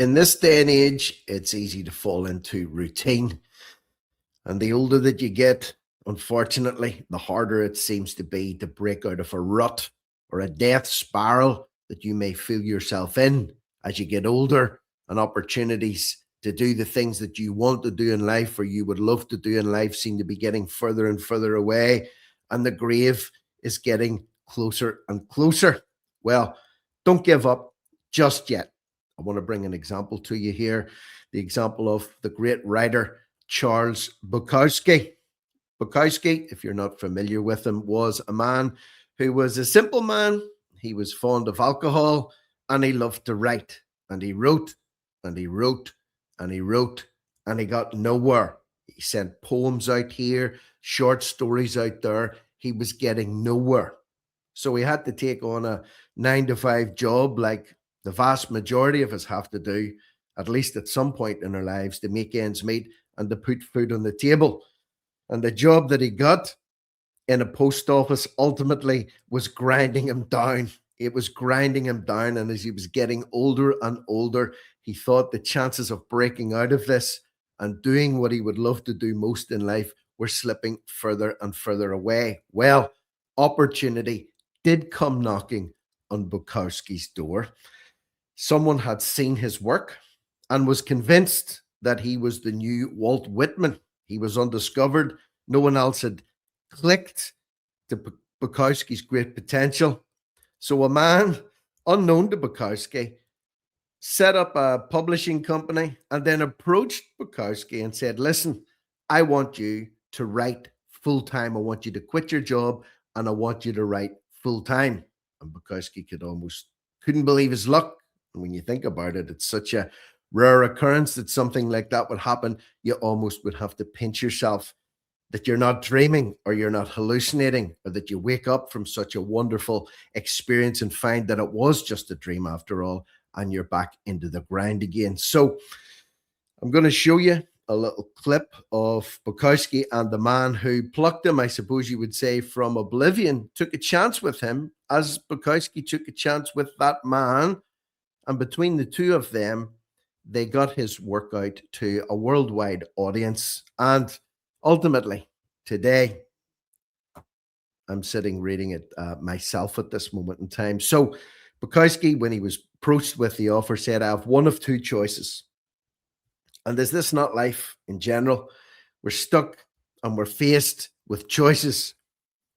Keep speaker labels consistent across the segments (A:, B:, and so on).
A: In this day and age, it's easy to fall into routine. And the older that you get, unfortunately, the harder it seems to be to break out of a rut or a death spiral that you may feel yourself in as you get older, and opportunities to do the things that you want to do in life or you would love to do in life seem to be getting further and further away, and the grave is getting closer and closer. Well, don't give up just yet. I want to bring an example to you here, the example of the great writer Charles Bukowski. Bukowski, if you're not familiar with him, was a man who was a simple man. He was fond of alcohol and he loved to write. And he wrote and he wrote and he wrote and he got nowhere. He sent poems out here, short stories out there. He was getting nowhere. So he had to take on a 9 to 5 job like the vast majority of us have to do, at least at some point in our lives, to make ends meet and to put food on the table. And the job that he got in a post office ultimately was grinding him down. It was grinding him down. And as he was getting older and older, he thought the chances of breaking out of this and doing what he would love to do most in life were slipping further and further away. Well, opportunity did come knocking on Bukowski's door. Someone had seen his work and was convinced that he was the new Walt Whitman. He was undiscovered. No one else had clicked to Bukowski's great potential. So a man unknown to Bukowski set up a publishing company and then approached Bukowski and said, listen, I want you to write full time. I want you to quit your job and I want you to write full time. And Bukowski couldn't believe his luck. And when you think about it, it's such a rare occurrence that something like that would happen. You almost would have to pinch yourself that you're not dreaming or you're not hallucinating, or that you wake up from such a wonderful experience and find that it was just a dream after all, and you're back into the grind again. So I'm going to show you a little clip of Bukowski and the man who plucked him, I suppose you would say, from oblivion, took a chance with him, as Bukowski took a chance with that man. And between the two of them, they got his work out to a worldwide audience. And ultimately, today, I'm sitting reading it myself at this moment in time. So Bukowski, when he was approached with the offer, said, I have one of two choices. And is this not life in general? We're stuck and we're faced with choices.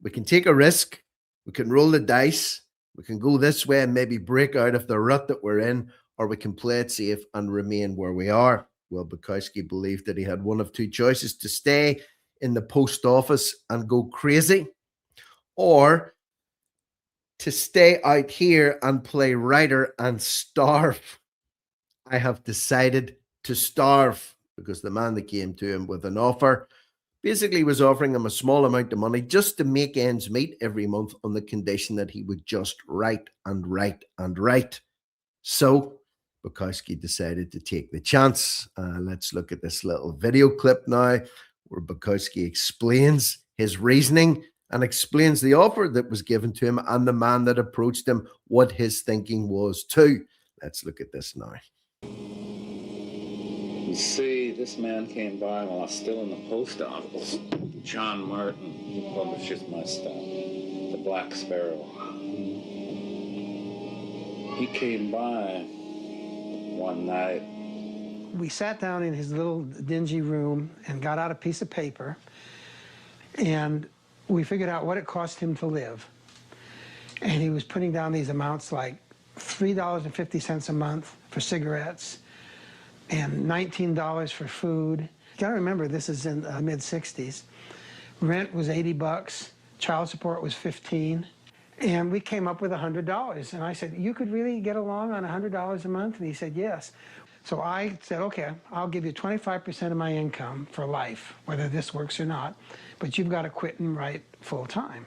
A: We can take a risk. We can roll the dice. We can go this way and maybe break out of the rut that we're in, or we can play it safe and remain where we are. Well, Bukowski believed that he had one of two choices: to stay in the post office and go crazy, or to stay out here and play writer and starve. I have decided to starve, because the man that came to him with an offer basically was offering him a small amount of money just to make ends meet every month, on the condition that he would just write and write and write. So Bukowski decided to take the chance. Let's look at this little video clip now, where Bukowski explains his reasoning and explains the offer that was given to him and the man that approached him, what his thinking was too. Let's look at this now.
B: You see, this man came by while I was still in the post office. John Martin, he publishes my stuff, The Black Sparrow. He came by one night.
C: We sat down in his little dingy room and got out a piece of paper, and we figured out what it cost him to live. And he was putting down these amounts like $3.50 a month for cigarettes, and $19 for food. You gotta remember, this is in the mid-60s. Rent was $80, child support was $15, and we came up with $100. And I said, you could really get along on $100 a month? And he said, yes. So I said, okay, I'll give you 25% of my income for life, whether this works or not, but you've got to quit and write full time.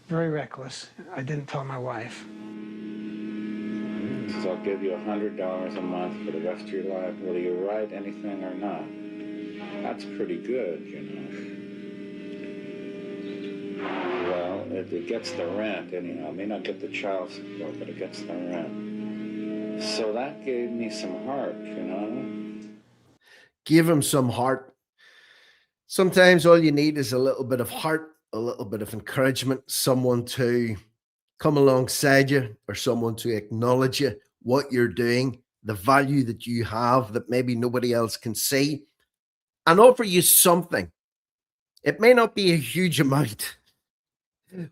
C: Very reckless. I didn't tell my wife.
B: So I'll give you $100 a month for the rest of your life, whether you write anything or not. That's pretty good, you know. Well, it gets the rent anyhow. It may not get the child support, but it gets the rent. So that gave me some heart, you know?
A: Give him some heart. Sometimes all you need is a little bit of heart, a little bit of encouragement, someone to come alongside you or someone to acknowledge you, what you're doing, the value that you have that maybe nobody else can see, and offer you something. It may not be a huge amount.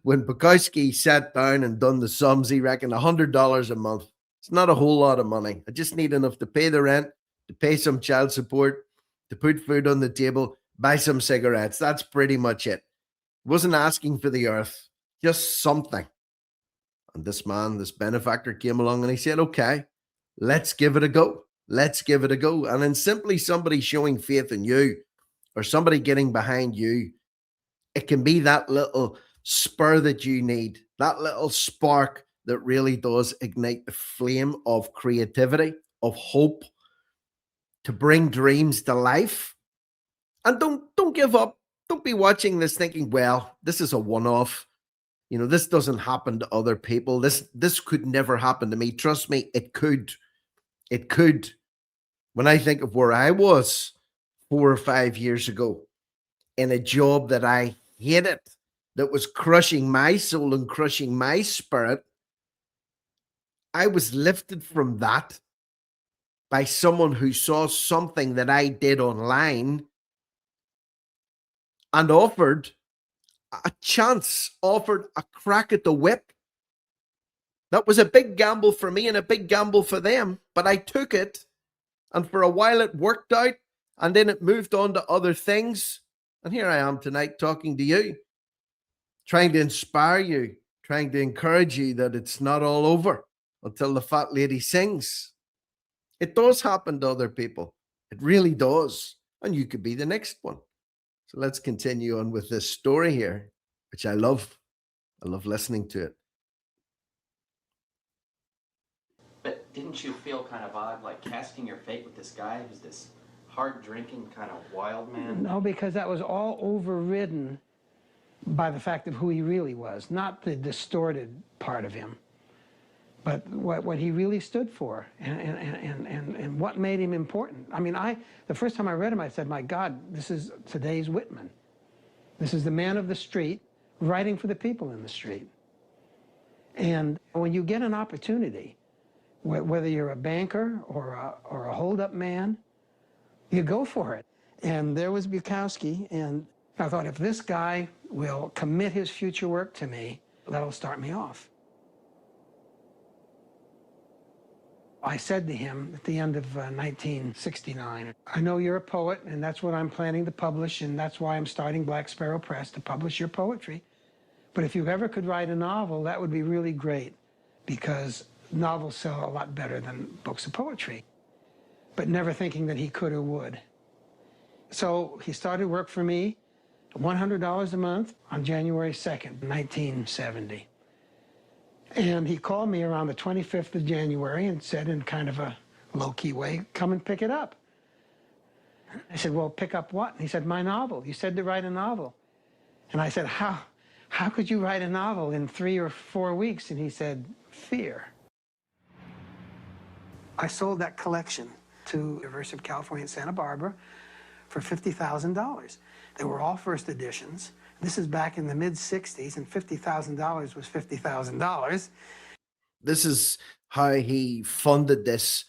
A: When Bukowski sat down and done the sums, he reckoned $100 a month. It's not a whole lot of money. I just need enough to pay the rent, to pay some child support, to put food on the table, buy some cigarettes. That's pretty much it. Wasn't asking for the earth, just something. And this man, this benefactor, came along and he said, okay, let's give it a go. Let's give it a go. And then simply somebody showing faith in you or somebody getting behind you, it can be that little spur that you need, that little spark that really does ignite the flame of creativity, of hope, to bring dreams to life. And don't give up. Don't be watching this thinking, well, this is a one-off. You know, this doesn't happen to other people. This could never happen to me. Trust me, it could. It could. When I think of where I was 4 or 5 years ago in a job that I hated, that was crushing my soul and crushing my spirit, I was lifted from that by someone who saw something that I did online and offered a chance, offered a crack at the whip. That was a big gamble for me and a big gamble for them, but I took it, and for a while it worked out, and then it moved on to other things. And here I am tonight talking to you, trying to inspire you, trying to encourage you that it's not all over until the fat lady sings. It does happen to other people. It really does. And you could be the next one. So let's continue on with this story here, which I love. I love listening to it.
D: But didn't you feel kind of odd, like casting your fate with this guy who's this hard drinking kind of wild man?
C: No, because that was all overridden by the fact of who he really was, not the distorted part of him, but what he really stood for and what made him important. I mean, the first time I read him, I said, my God, this is today's Whitman. This is the man of the street writing for the people in the street. And when you get an opportunity, whether you're a banker or a hold-up man, you go for it. And there was Bukowski, and I thought, if this guy will commit his future work to me, that'll start me off. I said to him at the end of 1969, I know you're a poet, and that's what I'm planning to publish, and that's why I'm starting Black Sparrow Press, to publish your poetry. But if you ever could write a novel, that would be really great, because novels sell a lot better than books of poetry. But never thinking that he could or would. So he started work for me, $100 a month, on January 2nd, 1970. And he called me around the 25th of January and said, in kind of a low-key way, come and pick it up. I said, well, pick up what? And he said, my novel. You said to write a novel. And I said, how could you write a novel in 3 or 4 weeks? And he said, fear. I sold that collection to the University of California in Santa Barbara for $50,000. They were all first editions. This is back in the mid-'60s, and $50,000 was $50,000.
A: This is how he funded this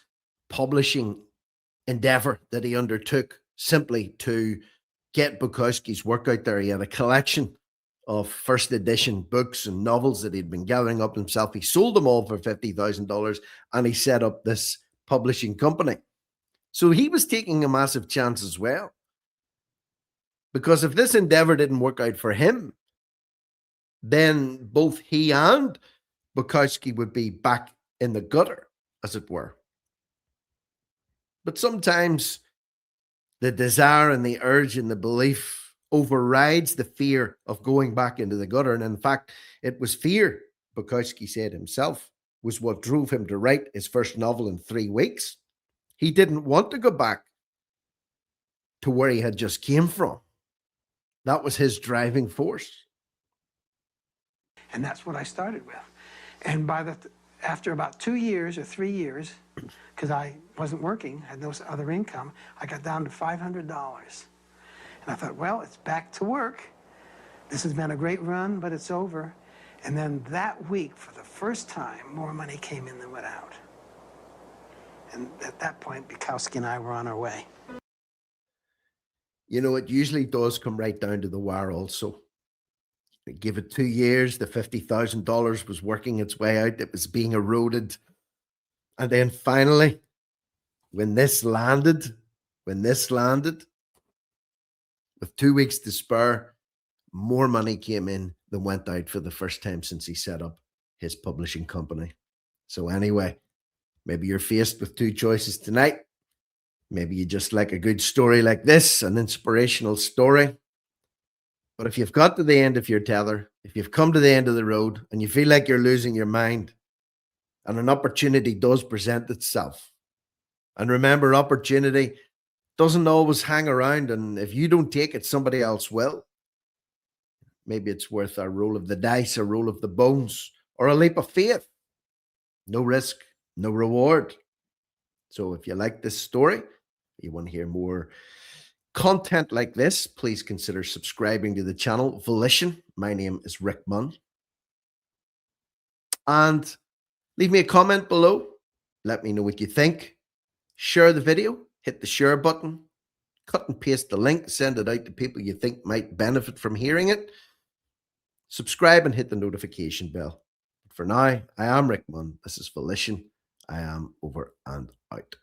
A: publishing endeavor that he undertook, simply to get Bukowski's work out there. He had a collection of first edition books and novels that he'd been gathering up himself. He sold them all for $50,000, and he set up this publishing company. So he was taking a massive chance as well. Because if this endeavor didn't work out for him, then both he and Bukowski would be back in the gutter, as it were. But sometimes the desire and the urge and the belief overrides the fear of going back into the gutter. And in fact, it was fear, Bukowski said himself, was what drove him to write his first novel in 3 weeks. He didn't want to go back to where he had just came from. That was his driving force.
C: And that's what I started with. And after about 2 years or 3 years, because I wasn't working, had no other income, I got down to $500. And I thought, well, it's back to work. This has been a great run, but it's over. And then that week, for the first time, more money came in than went out. And at that point, Bukowski and I were on our way.
A: You know, it usually does come right down to the wire also. Give it 2 years, the $50,000 was working its way out, it was being eroded. And then finally, when this landed, with 2 weeks to spare, more money came in than went out for the first time since he set up his publishing company. So anyway, maybe you're faced with two choices tonight. Maybe you just like a good story like this, an inspirational story. But if you've got to the end of your tether, if you've come to the end of the road and you feel like you're losing your mind and an opportunity does present itself, and remember, opportunity doesn't always hang around. And if you don't take it, somebody else will. Maybe it's worth a roll of the dice, a roll of the bones, or a leap of faith. No risk, no reward. So if you like this story, you want to hear more content like this, please consider subscribing to the channel Volition. My name is Rick Munn. And leave me a comment below. Let me know what you think. Share the video, hit the share button, cut and paste the link, send it out to people you think might benefit from hearing it. Subscribe and hit the notification bell. For now, I am Rick Munn. This is Volition. I am over and out.